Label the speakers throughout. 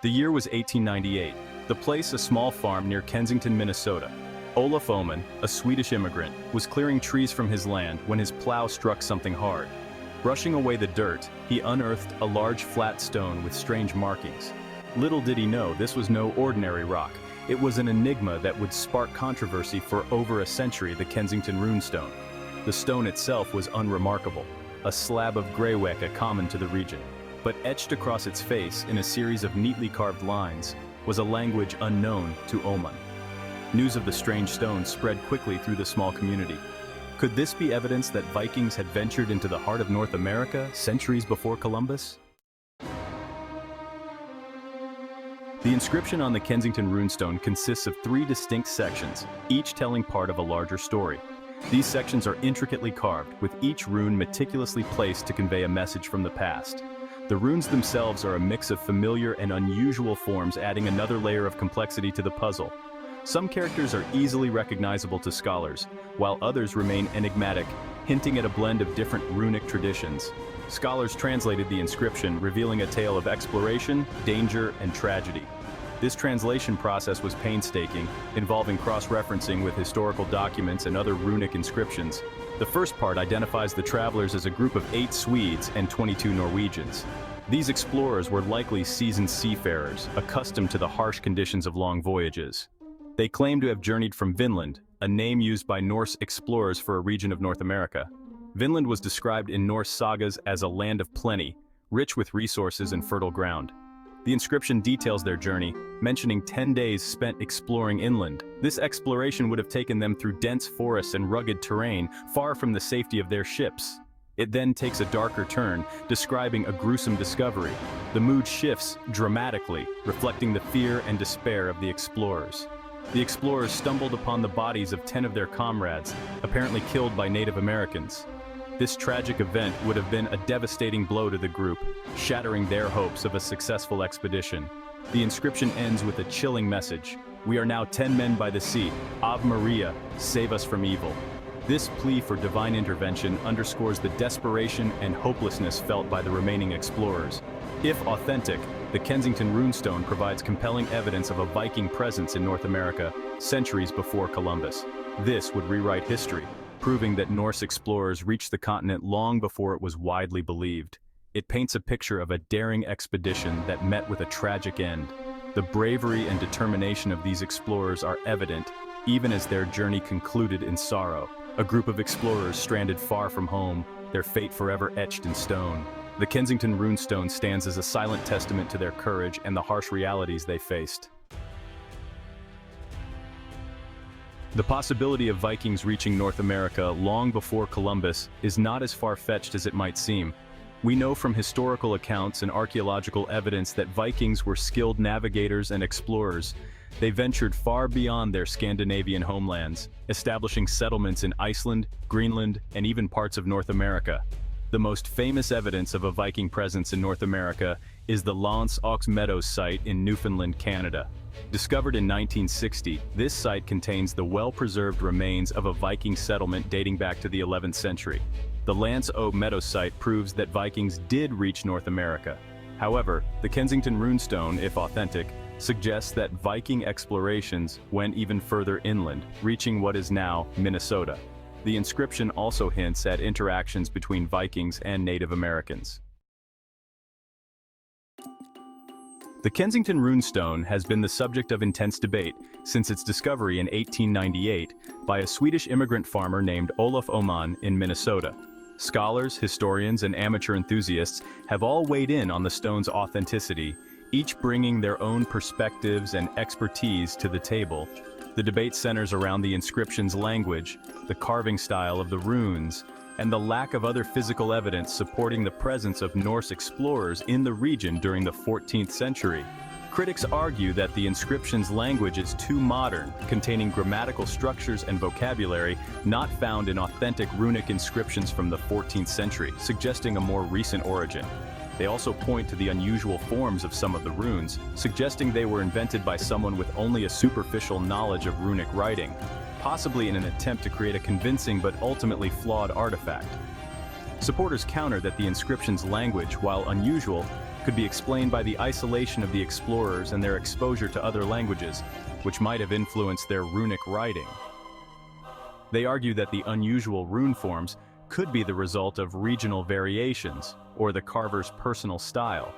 Speaker 1: The year was 1898. The place a small farm near Kensington, Minnesota. Olof Öhman, a Swedish immigrant, was clearing trees from his land when his plow struck something hard. Brushing away the dirt, he unearthed a large flat stone with strange markings. Little did he know this was no ordinary rock. It was an enigma that would spark controversy for over a century, the Kensington Runestone. The stone itself was unremarkable, a slab of greyweca common to the region. But etched across its face in a series of neatly carved lines was a language unknown to Öhman. News of the strange stone spread quickly through the small community. Could this be evidence that Vikings had ventured into the heart of North America centuries before Columbus? The inscription on the Kensington Runestone consists of 3 distinct sections, each telling part of a larger story. These sections are intricately carved, with each rune meticulously placed to convey a message from the past. The runes themselves are a mix of familiar and unusual forms, adding another layer of complexity to the puzzle. Some characters are easily recognizable to scholars, while others remain enigmatic, hinting at a blend of different runic traditions. Scholars translated the inscription, revealing a tale of exploration, danger, and tragedy. This translation process was painstaking, involving cross-referencing with historical documents and other runic inscriptions. The first part identifies the travelers as a group of 8 Swedes and 22 Norwegians. These explorers were likely seasoned seafarers, accustomed to the harsh conditions of long voyages. They claim to have journeyed from Vinland, a name used by Norse explorers for a region of North America. Vinland was described in Norse sagas as a land of plenty, rich with resources and fertile ground. The inscription details their journey, mentioning 10 days spent exploring inland. This exploration would have taken them through dense forests and rugged terrain, far from the safety of their ships. It then takes a darker turn, describing a gruesome discovery. The mood shifts dramatically, reflecting the fear and despair of the explorers. The explorers stumbled upon the bodies of 10 of their comrades, apparently killed by Native Americans. This tragic event would have been a devastating blow to the group, shattering their hopes of a successful expedition. The inscription ends with a chilling message: "We are now 10 men by the sea. Ave Maria, save us from evil." This plea for divine intervention underscores the desperation and hopelessness felt by the remaining explorers. If authentic, the Kensington Runestone provides compelling evidence of a Viking presence in North America centuries before Columbus. This would rewrite history, proving that Norse explorers reached the continent long before it was widely believed. It paints a picture of a daring expedition that met with a tragic end. The bravery and determination of these explorers are evident, even as their journey concluded in sorrow. A group of explorers stranded far from home, their fate forever etched in stone. The Kensington Runestone stands as a silent testament to their courage and the harsh realities they faced. The possibility of Vikings reaching North America long before Columbus is not as far-fetched as it might seem. We know from historical accounts and archaeological evidence that Vikings were skilled navigators and explorers. They ventured far beyond their Scandinavian homelands, establishing settlements in Iceland, Greenland, and even parts of North America. The most famous evidence of a Viking presence in North America is the L'Anse aux Meadows site in Newfoundland, Canada. Discovered in 1960, this site contains the well-preserved remains of a Viking settlement dating back to the 11th century. The L'Anse aux Meadows site proves that Vikings did reach North America. However, the Kensington Runestone, if authentic, suggests that Viking explorations went even further inland, reaching what is now Minnesota. The inscription also hints at interactions between Vikings and Native Americans. The Kensington Runestone has been the subject of intense debate since its discovery in 1898 by a Swedish immigrant farmer named Olof Öhman in Minnesota. Scholars, historians, and amateur enthusiasts have all weighed in on the stone's authenticity, each bringing their own perspectives and expertise to the table. The debate centers around the inscription's language, the carving style of the runes, and the lack of other physical evidence supporting the presence of Norse explorers in the region during the 14th century. Critics argue that the inscription's language is too modern, containing grammatical structures and vocabulary not found in authentic runic inscriptions from the 14th century, suggesting a more recent origin. They also point to the unusual forms of some of the runes, suggesting they were invented by someone with only a superficial knowledge of runic writing, possibly in an attempt to create a convincing but ultimately flawed artifact. Supporters counter that the inscription's language, while unusual, could be explained by the isolation of the explorers and their exposure to other languages, which might have influenced their runic writing. They argue that the unusual rune forms could be the result of regional variations or the carver's personal style,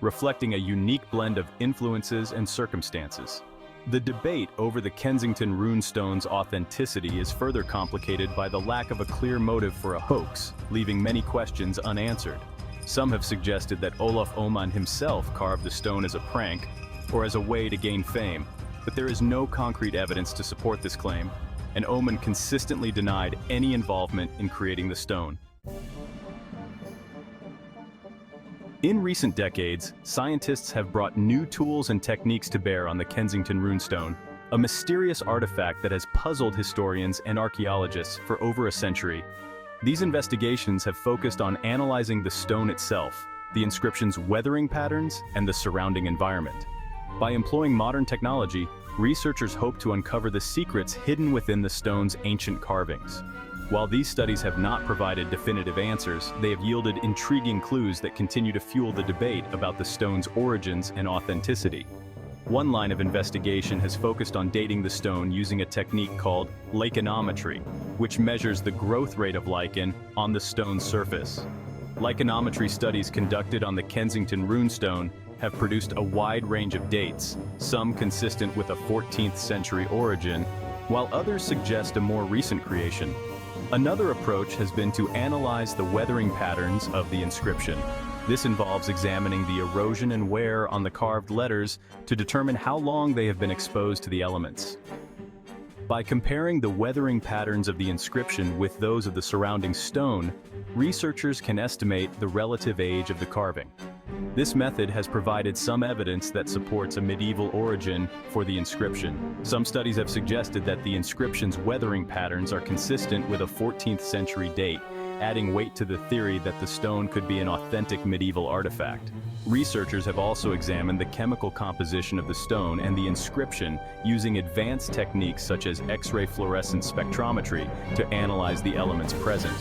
Speaker 1: reflecting a unique blend of influences and circumstances. The debate over the Kensington Runestone's authenticity is further complicated by the lack of a clear motive for a hoax, leaving many questions unanswered. Some have suggested that Olof Åman himself carved the stone as a prank or as a way to gain fame, but there is no concrete evidence to support this claim, and Åman consistently denied any involvement in creating the stone. In recent decades, scientists have brought new tools and techniques to bear on the Kensington Runestone, a mysterious artifact that has puzzled historians and archaeologists for over a century. These investigations have focused on analyzing the stone itself, the inscription's weathering patterns, and the surrounding environment. By employing modern technology, researchers hope to uncover the secrets hidden within the stone's ancient carvings. While these studies have not provided definitive answers, they have yielded intriguing clues that continue to fuel the debate about the stone's origins and authenticity. One line of investigation has focused on dating the stone using a technique called lichenometry, which measures the growth rate of lichen on the stone's surface. Lichenometry studies conducted on the Kensington Runestone have produced a wide range of dates, some consistent with a 14th century origin, while others suggest a more recent creation. Another approach has been to analyze the weathering patterns of the inscription. This involves examining the erosion and wear on the carved letters to determine how long they have been exposed to the elements. By comparing the weathering patterns of the inscription with those of the surrounding stone, researchers can estimate the relative age of the carving. This method has provided some evidence that supports a medieval origin for the inscription. Some studies have suggested that the inscription's weathering patterns are consistent with a 14th century date, adding weight to the theory that the stone could be an authentic medieval artifact. Researchers have also examined the chemical composition of the stone and the inscription using advanced techniques such as X-ray fluorescence spectrometry to analyze the elements present.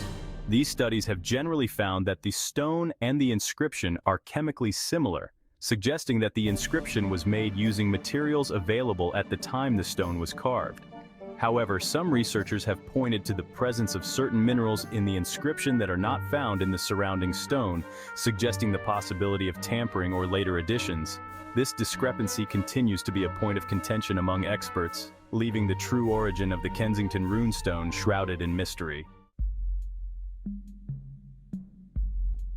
Speaker 1: These studies have generally found that the stone and the inscription are chemically similar, suggesting that the inscription was made using materials available at the time the stone was carved. However, some researchers have pointed to the presence of certain minerals in the inscription that are not found in the surrounding stone, suggesting the possibility of tampering or later additions. This discrepancy continues to be a point of contention among experts, leaving the true origin of the Kensington Runestone shrouded in mystery.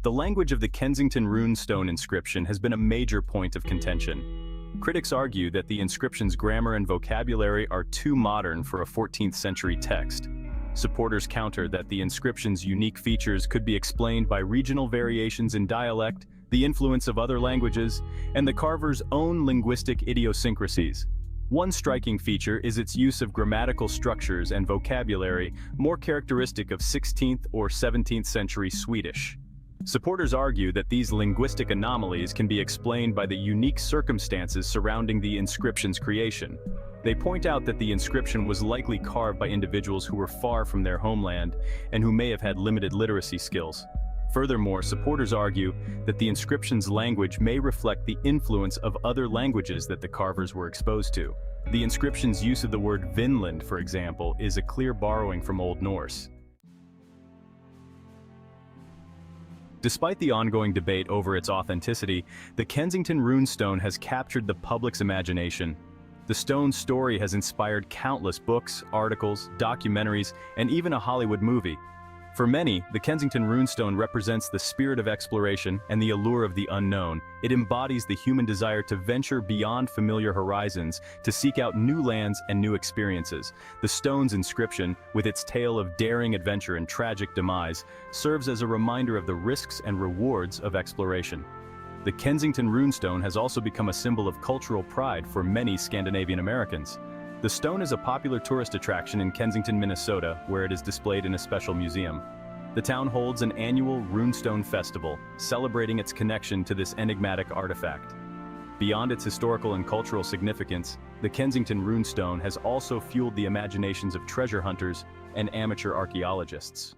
Speaker 1: The language of the Kensington Runestone inscription has been a major point of contention. Critics argue that the inscription's grammar and vocabulary are too modern for a 14th century text. Supporters counter that the inscription's unique features could be explained by regional variations in dialect, the influence of other languages, and the carver's own linguistic idiosyncrasies. One striking feature is its use of grammatical structures and vocabulary more characteristic of 16th or 17th century Swedish. Supporters argue that these linguistic anomalies can be explained by the unique circumstances surrounding the inscription's creation. They point out that the inscription was likely carved by individuals who were far from their homeland and who may have had limited literacy skills. Furthermore, supporters argue that the inscription's language may reflect the influence of other languages that the carvers were exposed to. The inscription's use of the word Vinland, for example, is a clear borrowing from Old Norse. Despite the ongoing debate over its authenticity, the Kensington Runestone has captured the public's imagination. The stone's story has inspired countless books, articles, documentaries, and even a Hollywood movie. For many, the Kensington Runestone represents the spirit of exploration and the allure of the unknown. It embodies the human desire to venture beyond familiar horizons, to seek out new lands and new experiences. The stone's inscription, with its tale of daring adventure and tragic demise, serves as a reminder of the risks and rewards of exploration. The Kensington Runestone has also become a symbol of cultural pride for many Scandinavian Americans. The stone is a popular tourist attraction in Kensington, Minnesota, where it is displayed in a special museum. The town holds an annual Runestone Festival, celebrating its connection to this enigmatic artifact. Beyond its historical and cultural significance, the Kensington Runestone has also fueled the imaginations of treasure hunters and amateur archaeologists.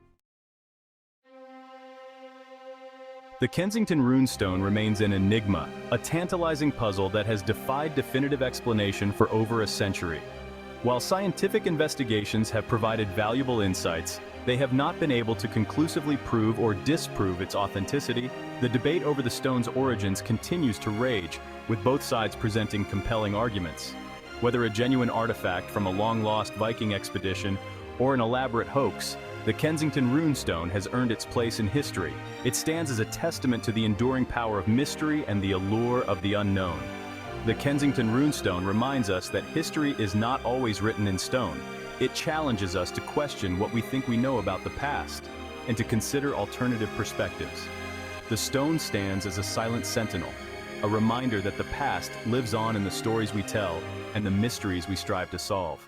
Speaker 1: The Kensington Runestone remains an enigma, a tantalizing puzzle that has defied definitive explanation for over a century. While scientific investigations have provided valuable insights, they have not been able to conclusively prove or disprove its authenticity. The debate over the stone's origins continues to rage, with both sides presenting compelling arguments. Whether a genuine artifact from a long-lost Viking expedition or an elaborate hoax, the Kensington Runestone has earned its place in history. It stands as a testament to the enduring power of mystery and the allure of the unknown. The Kensington Runestone reminds us that history is not always written in stone. It challenges us to question what we think we know about the past and to consider alternative perspectives. The stone stands as a silent sentinel, a reminder that the past lives on in the stories we tell and the mysteries we strive to solve.